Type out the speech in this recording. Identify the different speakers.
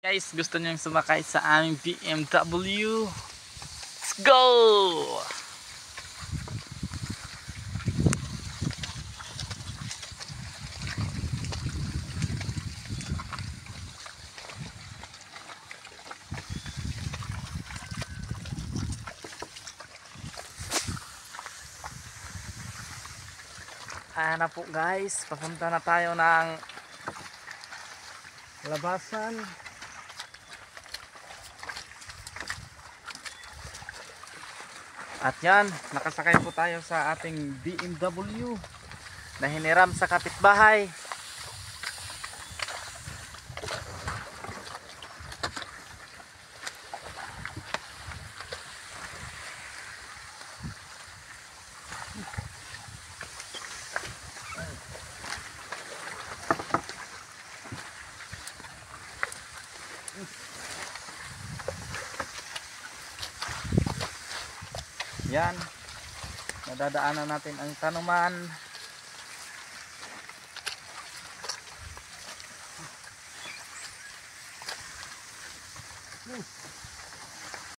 Speaker 1: Guys, gusto niyong sumakay sa aming BMW? Let's go! Ayan na po guys, papunta na tayo ng labasan. At yan, nakasakay po tayo sa ating BMW na hiniram sa kapitbahay. Yan, nadadaanan natin ang tanuman.